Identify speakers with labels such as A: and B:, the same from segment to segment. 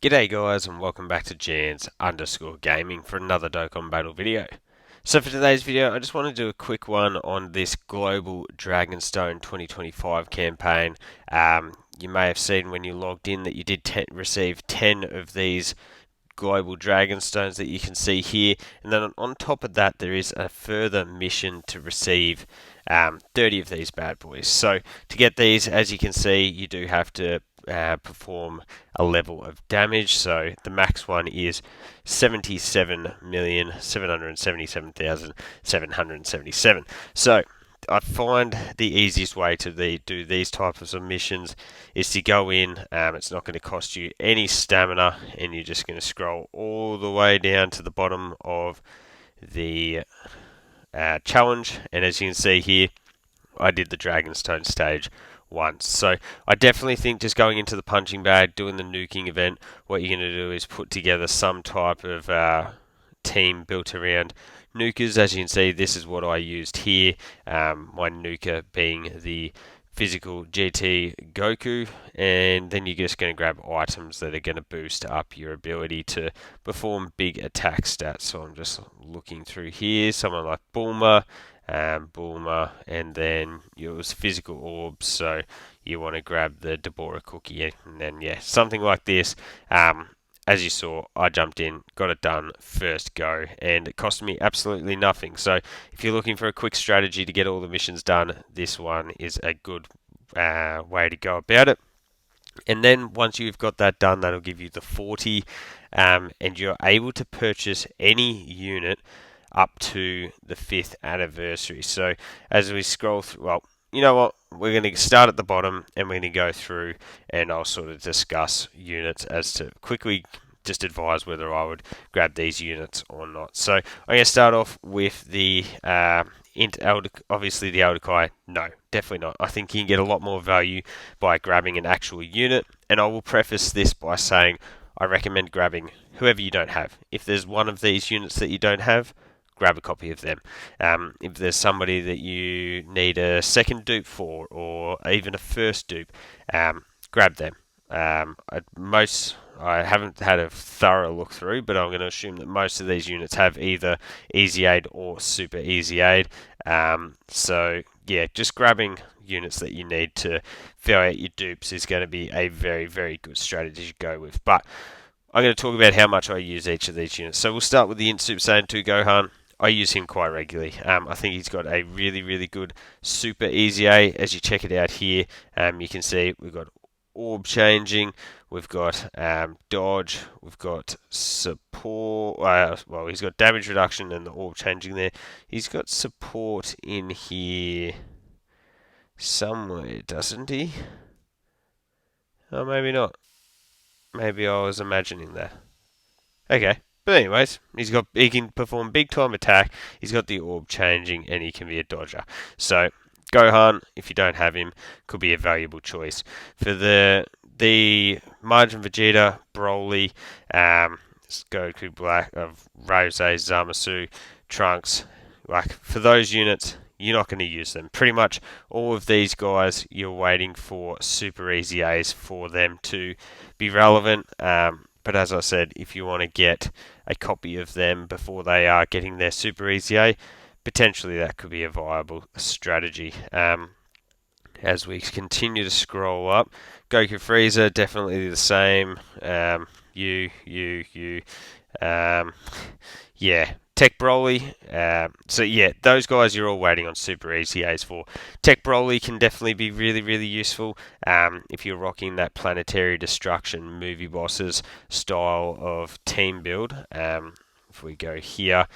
A: G'day guys and welcome back to Jans_Gaming for another Dokkan Battle video. So for today's video I just want to do a quick one on this Global Dragonstone 2025 campaign. You may have seen when you logged in that you did receive 10 of these global dragonstones that you can see here, and then on top of that there is a further mission to receive 30 of these bad boys. So to get these, as you can see, you do have to perform a level of damage. So the max one is 77,777,777. So I find the easiest way to do these types of missions is to go in. It's not going to cost you any stamina, and you're just going to scroll all the way down to the bottom of the challenge. And as you can see here, I did the Dragonstone stage once. So I definitely think just going into the punching bag, doing the nuking event, what you're going to do is put together some type of team built around nukers. As you can see, this is what I used here. My nuker being the physical GT Goku, and then you're just going to grab items that are going to boost up your ability to perform big attack stats. So I'm just looking through here, someone like Bulma, and then use physical orbs, so you want to grab the Deborah cookie, and then something like this. As you saw, I jumped in, got it done first go, and it cost me absolutely nothing. So if you're looking for a quick strategy to get all the missions done, this one is a good way to go about it. And then once you've got that done, that'll give you the 40, and you're able to purchase any unit up to the 5th anniversary. So as we scroll through, well, you know what, we're going to start at the bottom and we're going to go through, and I'll sort of discuss units as to quickly just advise whether I would grab these units or not. So I'm going to start off with the obviously the Elderkai. No, definitely not. I think you can get a lot more value by grabbing an actual unit, and I will preface this by saying I recommend grabbing whoever you don't have. If there's one of these units that you don't have, grab a copy of them. If there's somebody that you need a second dupe for, or even a first dupe, grab them. I haven't had a thorough look through, but I'm going to assume that most of these units have either easy aid or super easy aid. So yeah, just grabbing units that you need to fill out your dupes is going to be a very, very good strategy to go with. But I'm going to talk about how much I use each of these units. So we'll start with the Super Saiyan 2 Gohan. I use him quite regularly. I think he's got a really, really good super easy A. As you check it out here, you can see we've got orb changing, we've got dodge, we've got support. Well, he's got damage reduction and the orb changing there. He's got support in here somewhere, doesn't he? Oh, maybe not. Maybe I was imagining that. Okay. But anyways, he can perform big time attack, he's got the orb changing, and he can be a dodger. So Gohan, if you don't have him, could be a valuable choice. For the Margin Vegeta, Broly, Goku Black, of Rose, Zamasu, Trunks, like for those units, you're not going to use them. Pretty much all of these guys, you're waiting for super easy A's for them to be relevant. But as I said, if you want to get a copy of them before they are getting their super easy A, potentially that could be a viable strategy. As we continue to scroll up, Goku Frieza, definitely the same. Yeah. Tech Broly, so yeah, those guys you're all waiting on super easy A's for. Tech Broly can definitely be really, really useful if you're rocking that Planetary Destruction movie bosses style of team build. If we go here,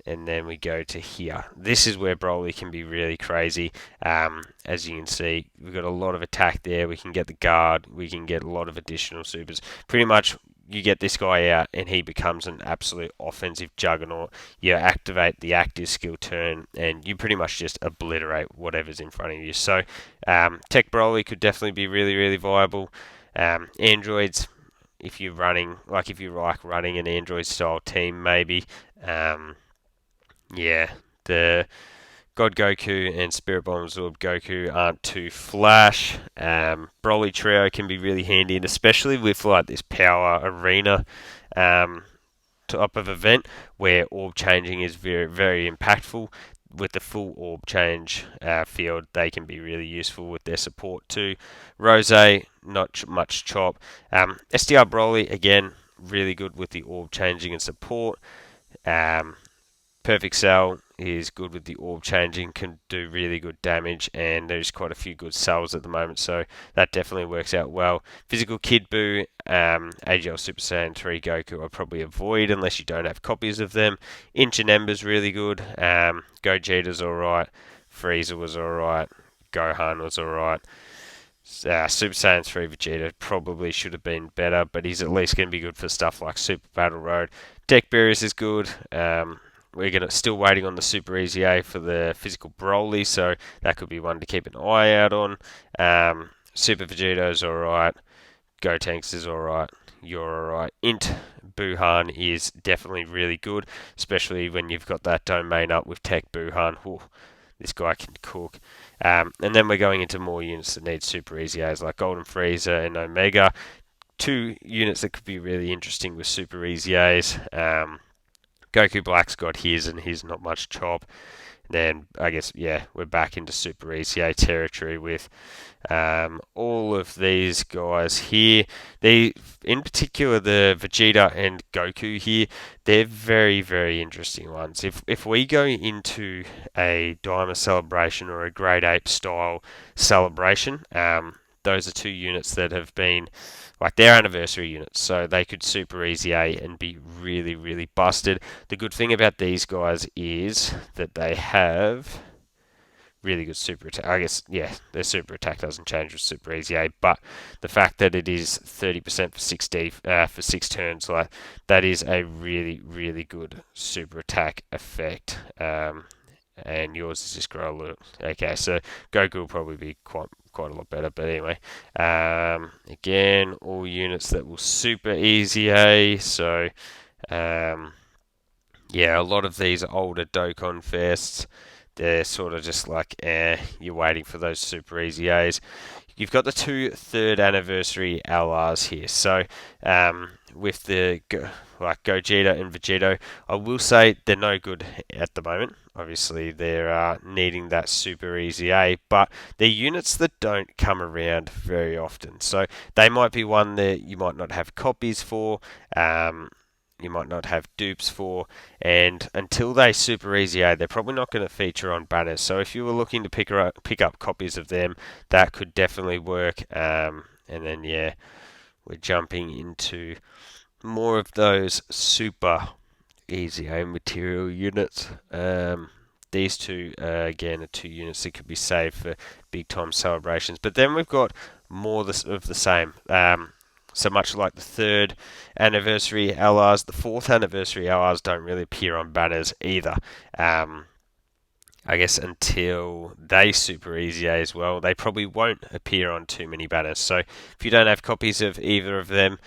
A: and then we go to here. This is where Broly can be really crazy. As you can see, we've got a lot of attack there. We can get the guard. We can get a lot of additional supers. Pretty much, you get this guy out, and he becomes an absolute offensive juggernaut. You activate the active skill turn, and you pretty much just obliterate whatever's in front of you. So, Tech Broly could definitely be really, really viable. Androids, if you're running, if you like running an Android style team, maybe. Yeah, the God Goku and Spirit Bomb Absorb Goku aren't too flash. Broly Trio can be really handy, and especially with like this power arena type of event where orb changing is very, very impactful. With the full orb change field, they can be really useful with their support too. Rose, not much chop. SDR Broly, again, really good with the orb changing and support. Um, Perfect Cell is good with the orb changing, can do really good damage, and there's quite a few good cells at the moment, so that definitely works out well. Physical Kid Buu, AGL Super Saiyan 3 Goku, I'd probably avoid unless you don't have copies of them. Inch and Ember's really good. Gogeta's alright. Frieza was alright. Gohan was alright. Super Saiyan 3 Vegeta probably should have been better, but he's at least going to be good for stuff like Super Battle Road. Deck Beerus is good. We're still waiting on the Super Easy A for the physical Broly, so that could be one to keep an eye out on. Super Vegeto's alright. Gotenks is alright. You're alright. Int Buhan is definitely really good, especially when you've got that domain up with Tech Buhan. Ooh, this guy can cook. And then we're going into more units that need super easy A's like Golden Frieza and Omega. Two units that could be really interesting with super easy A's. Goku Black's got his, and his not much chop. Then I guess we're back into Super ECA territory with all of these guys here. In particular, the Vegeta and Goku here, they're very, very interesting ones. If we go into a Diamond celebration or a Grade Ape style celebration, those are two units that have been like their anniversary units, so they could super easy A and be really, really busted. The good thing about these guys is that they have really good super attack. I guess, their super attack doesn't change with super easy A, but the fact that it is 30% for 6D for 6 turns, like that is a really, really good super attack effect. And yours is just grow a little. Okay, so Goku will probably be quite a lot better. But anyway, again, all units that will super easy A. So a lot of these older Dokkan Fests, they're sort of just like, you're waiting for those super easy A's. You've got the 2 third anniversary LRs here. So with the Gogeta and Vegeta, I will say they're no good at the moment. Obviously, they're needing that super easy A, but they're units that don't come around very often. So they might be one that you might not have copies for. You might not have dupes for, and until they super easy A, they're probably not going to feature on banners. So if you were looking to pick up copies of them, that could definitely work. And then we're jumping into more of those super easy A material units. These two, again, are 2 units that could be saved for big time celebrations. But then we've got more of the same. So much like the 3rd anniversary LRs, the 4th anniversary LRs don't really appear on banners either. I guess until they super easy A as well, they probably won't appear on too many banners. So if you don't have copies of either of them,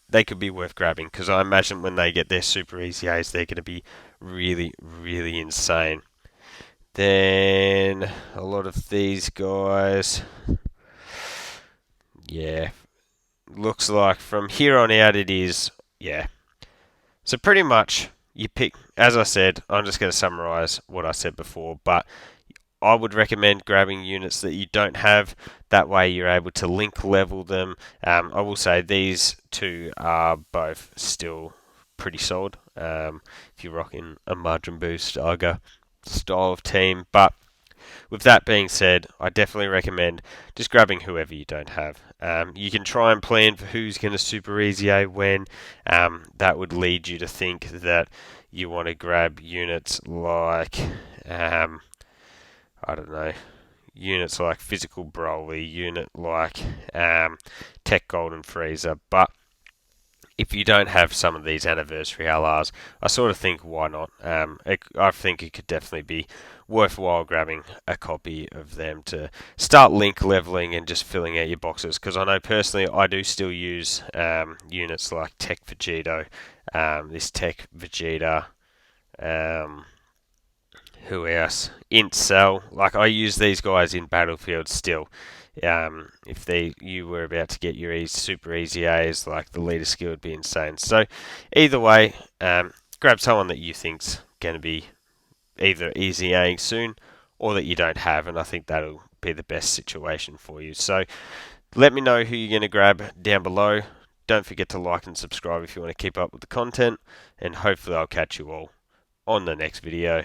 A: they could be worth grabbing, because I imagine when they get their super easy A's, they're going to be really, really insane. Then a lot of these guys, looks like from here on out it is, So pretty much you pick, as I said, I'm just going to summarize what I said before, but I would recommend grabbing units that you don't have. That way you're able to link level them. I will say these 2 are both still pretty solid. If you're rocking a Majin Buu Starga style of team. But with that being said, I definitely recommend just grabbing whoever you don't have. You can try and plan for who's going to super easy A when. That would lead you to think that you want to grab units like I don't know, units like Physical Broly, unit like Tech Golden Frieza, but if you don't have some of these anniversary LRs, I sort of think why not? I think it could definitely be worthwhile grabbing a copy of them to start link leveling and just filling out your boxes. Because I know personally I do still use units like Tech Vegeta, this Tech Vegeta. Who else? Int Cell. Like I use these guys in Battlefield still. If you were about to get your super easy A's, like the leader skill would be insane. So either way, grab someone that you think's going to be either easy Aing soon or that you don't have, and I think that'll be the best situation for you. So let me know who you're going to grab down below. Don't forget to like and subscribe if you want to keep up with the content, and hopefully I'll catch you all on the next video.